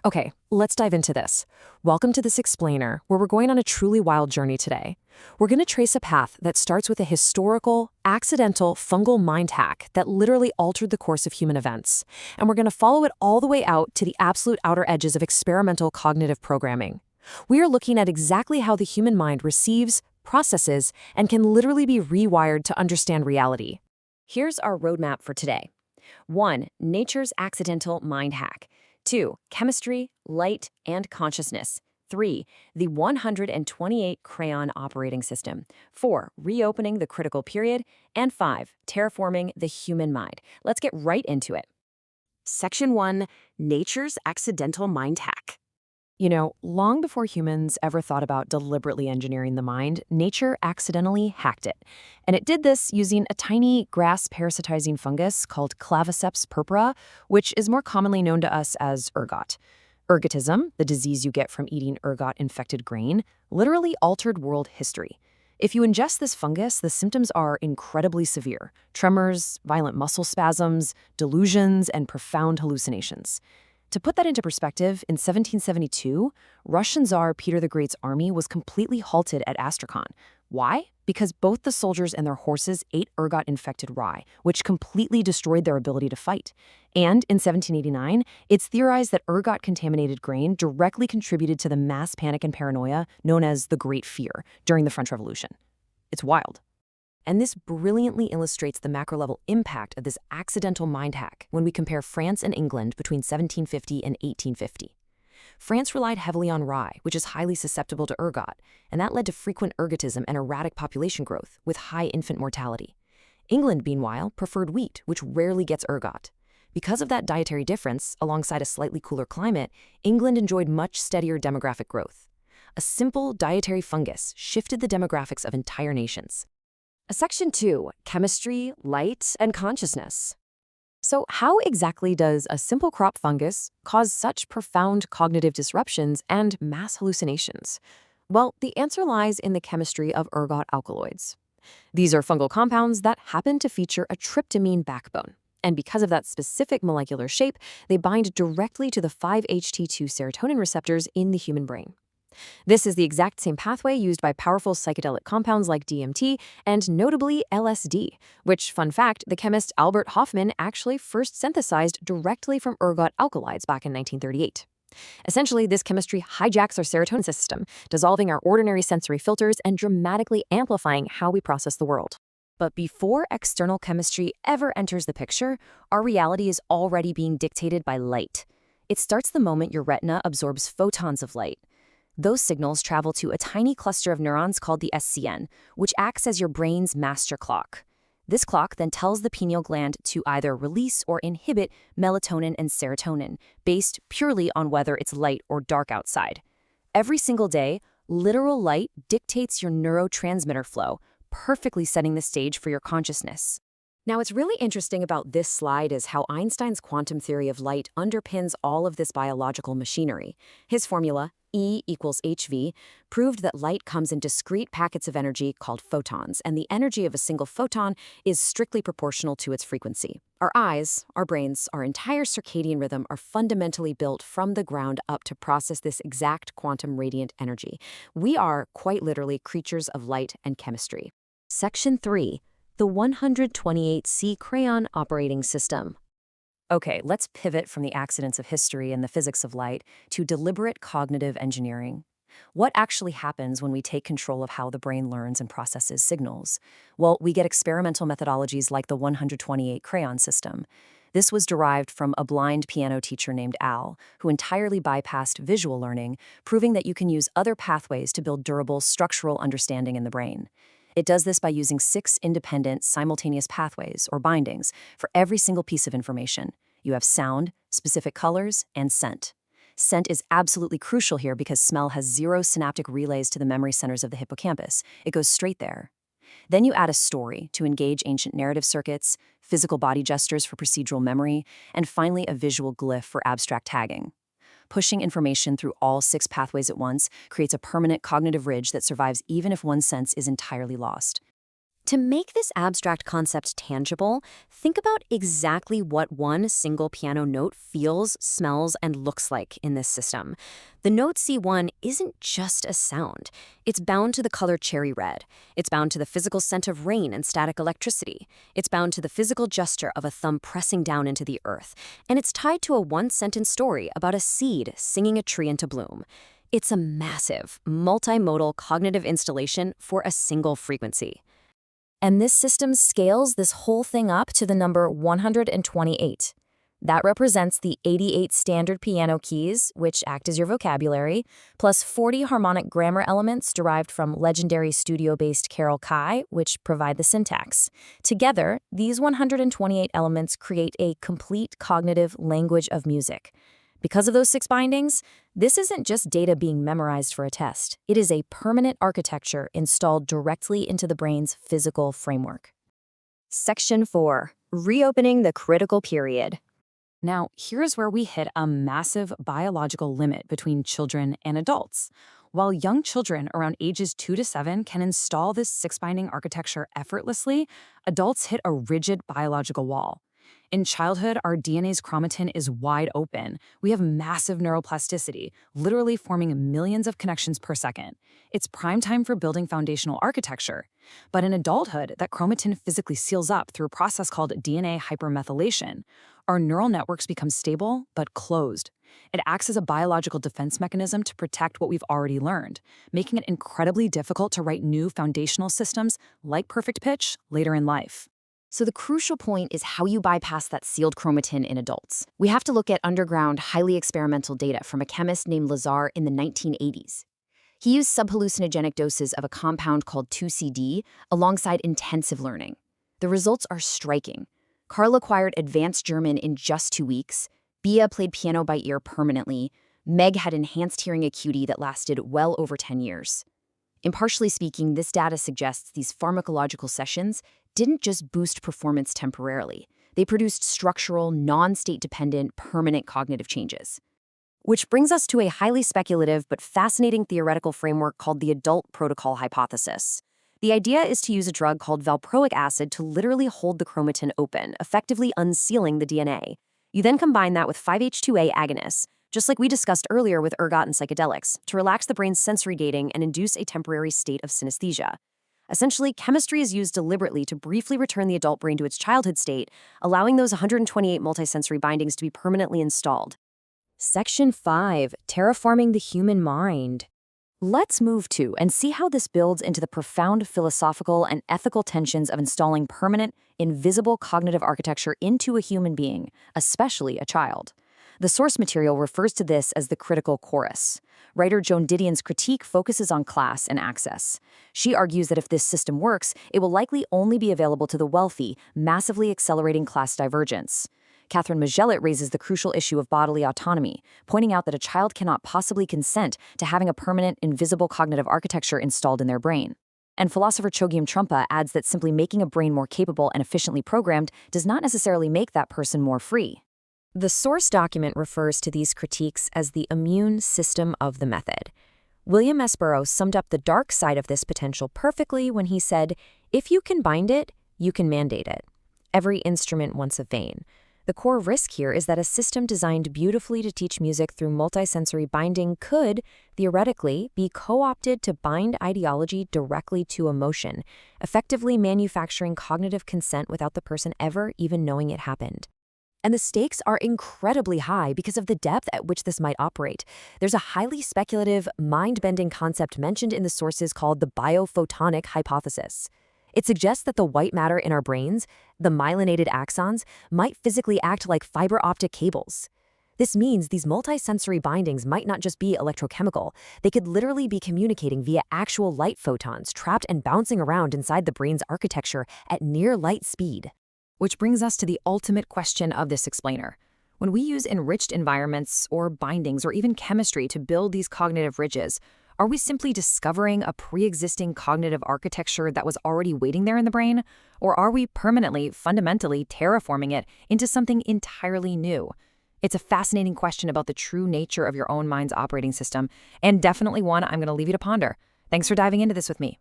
Okay, let's dive into this. Welcome to This Explainer, where we're going on a truly wild journey today. We're going to trace a path that starts with a historical, accidental fungal mind hack that literally altered the course of human events. And we're going to follow it all the way out to the absolute outer edges of experimental cognitive programming. We are looking at exactly how the human mind receives, processes, and can literally be rewired to understand reality. Here's our roadmap for today. 1. Nature's accidental mind hack. 2. Chemistry, light, and consciousness. 3. The 128 crayon operating system. 4. Reopening the critical period. And 5. Terraforming the human mind. Let's get right into it. Section 1. Nature's accidental mind hack. Long before humans ever thought about deliberately engineering the mind, nature accidentally hacked it. And it did this using a tiny grass-parasitizing fungus called Claviceps purpura, which is more commonly known to us as ergot. Ergotism, the disease you get from eating ergot-infected grain, literally altered world history. If you ingest this fungus, the symptoms are incredibly severe: tremors, violent muscle spasms, delusions, and profound hallucinations. To put that into perspective, in 1772, Russian Tsar Peter the Great's army was completely halted at Astrakhan. Why? Because both the soldiers and their horses ate ergot-infected rye, which completely destroyed their ability to fight. And in 1789, it's theorized that ergot-contaminated grain directly contributed to the mass panic and paranoia known as the Great Fear during the French Revolution. It's wild. And this brilliantly illustrates the macro-level impact of this accidental mind hack when we compare France and England between 1750 and 1850. France relied heavily on rye, which is highly susceptible to ergot, and that led to frequent ergotism and erratic population growth with high infant mortality. England, meanwhile, preferred wheat, which rarely gets ergot. Because of that dietary difference, alongside a slightly cooler climate, England enjoyed much steadier demographic growth. A simple dietary fungus shifted the demographics of entire nations. Section 2. Chemistry, light, and consciousness. So how exactly does a simple crop fungus cause such profound cognitive disruptions and mass hallucinations? Well, the answer lies in the chemistry of ergot alkaloids. These are fungal compounds that happen to feature a tryptamine backbone. And because of that specific molecular shape, they bind directly to the 5-HT2 serotonin receptors in the human brain. This is the exact same pathway used by powerful psychedelic compounds like DMT and notably LSD, which, fun fact, the chemist Albert Hofmann actually first synthesized directly from ergot alkaloids back in 1938. Essentially, this chemistry hijacks our serotonin system, dissolving our ordinary sensory filters and dramatically amplifying how we process the world. But before external chemistry ever enters the picture, our reality is already being dictated by light. It starts the moment your retina absorbs photons of light. Those signals travel to a tiny cluster of neurons called the SCN, which acts as your brain's master clock. This clock then tells the pineal gland to either release or inhibit melatonin and serotonin, based purely on whether it's light or dark outside. Every single day, literal light dictates your neurotransmitter flow, perfectly setting the stage for your consciousness. Now, what's really interesting about this slide is how Einstein's quantum theory of light underpins all of this biological machinery. His formula, E equals hv, proved that light comes in discrete packets of energy called photons, and the energy of a single photon is strictly proportional to its frequency. Our eyes, our brains, our entire circadian rhythm are fundamentally built from the ground up to process this exact quantum radiant energy. We are, quite literally, creatures of light and chemistry. Section 3. The 128C crayon operating system. Okay, let's pivot from the accidents of history and the physics of light to deliberate cognitive engineering. What actually happens when we take control of how the brain learns and processes signals? Well, we get experimental methodologies like the 128 crayon system. This was derived from a blind piano teacher named Al, who entirely bypassed visual learning, proving that you can use other pathways to build durable structural understanding in the brain. It does this by using 6 independent, simultaneous pathways, or bindings, for every single piece of information. You have sound, specific colors, and scent. Scent is absolutely crucial here because smell has 0 synaptic relays to the memory centers of the hippocampus. It goes straight there. Then you add a story to engage ancient narrative circuits, physical body gestures for procedural memory, and finally a visual glyph for abstract tagging. Pushing information through all 6 pathways at once creates a permanent cognitive ridge that survives even if one sense is entirely lost. To make this abstract concept tangible, think about exactly what one single piano note feels, smells, and looks like in this system. The note C1 isn't just a sound. It's bound to the color cherry red. It's bound to the physical scent of rain and static electricity. It's bound to the physical gesture of a thumb pressing down into the earth. And it's tied to a one-sentence story about a seed singing a tree into bloom. It's a massive, multimodal cognitive installation for a single frequency. And this system scales this whole thing up to the number 128. That represents the 88 standard piano keys, which act as your vocabulary, plus 40 harmonic grammar elements derived from legendary studio-based Carol Kai, which provide the syntax. Together, these 128 elements create a complete cognitive language of music. Because of those 6 bindings, this isn't just data being memorized for a test. It is a permanent architecture installed directly into the brain's physical framework. Section 4. Reopening the critical period. Now, here's where we hit a massive biological limit between children and adults. While young children around ages 2 to 7 can install this 6-binding architecture effortlessly, adults hit a rigid biological wall. In childhood, our DNA's chromatin is wide open. We have massive neuroplasticity, literally forming millions of connections per second. It's prime time for building foundational architecture. But in adulthood, that chromatin physically seals up through a process called DNA hypermethylation. Our neural networks become stable, but closed. It acts as a biological defense mechanism to protect what we've already learned, making it incredibly difficult to write new foundational systems like perfect pitch later in life. So the crucial point is how you bypass that sealed chromatin in adults. We have to look at underground, highly experimental data from a chemist named Lazar in the 1980s. He used subhallucinogenic doses of a compound called 2CD alongside intensive learning. The results are striking. Carl acquired advanced German in just 2 weeks. Bia played piano by ear permanently. Meg had enhanced hearing acuity that lasted well over 10 years. Impartially speaking, this data suggests these pharmacological sessions didn't just boost performance temporarily. They produced structural, non-state-dependent, permanent cognitive changes. Which brings us to a highly speculative but fascinating theoretical framework called the adult protocol hypothesis. The idea is to use a drug called valproic acid to literally hold the chromatin open, effectively unsealing the DNA. You then combine that with 5-HT2A agonists, just like we discussed earlier with ergot and psychedelics, to relax the brain's sensory gating and induce a temporary state of synesthesia. Essentially, chemistry is used deliberately to briefly return the adult brain to its childhood state, allowing those 128 multisensory bindings to be permanently installed. Section 5. Terraforming the human mind. Let's move to and see how this builds into the profound philosophical and ethical tensions of installing permanent, invisible cognitive architecture into a human being, especially a child. The source material refers to this as the critical chorus. Writer Joan Didion's critique focuses on class and access. She argues that if this system works, it will likely only be available to the wealthy, massively accelerating class divergence. Catherine Magellet raises the crucial issue of bodily autonomy, pointing out that a child cannot possibly consent to having a permanent, invisible cognitive architecture installed in their brain. And philosopher Chogyam Trungpa adds that simply making a brain more capable and efficiently programmed does not necessarily make that person more free. The source document refers to these critiques as the immune system of the method. William S. Burroughs summed up the dark side of this potential perfectly when he said, "If you can bind it, you can mandate it. Every instrument wants a vein." The core risk here is that a system designed beautifully to teach music through multisensory binding could, theoretically, be co-opted to bind ideology directly to emotion, effectively manufacturing cognitive consent without the person ever even knowing it happened. And the stakes are incredibly high because of the depth at which this might operate. There's a highly speculative, mind-bending concept mentioned in the sources called the biophotonic hypothesis. It suggests that the white matter in our brains, the myelinated axons, might physically act like fiber optic cables. This means these multisensory bindings might not just be electrochemical. They could literally be communicating via actual light photons trapped and bouncing around inside the brain's architecture at near light speed. Which brings us to the ultimate question of this explainer. When we use enriched environments or bindings or even chemistry to build these cognitive ridges, are we simply discovering a pre-existing cognitive architecture that was already waiting there in the brain? Or are we permanently, fundamentally terraforming it into something entirely new? It's a fascinating question about the true nature of your own mind's operating system, and definitely one I'm going to leave you to ponder. Thanks for diving into this with me.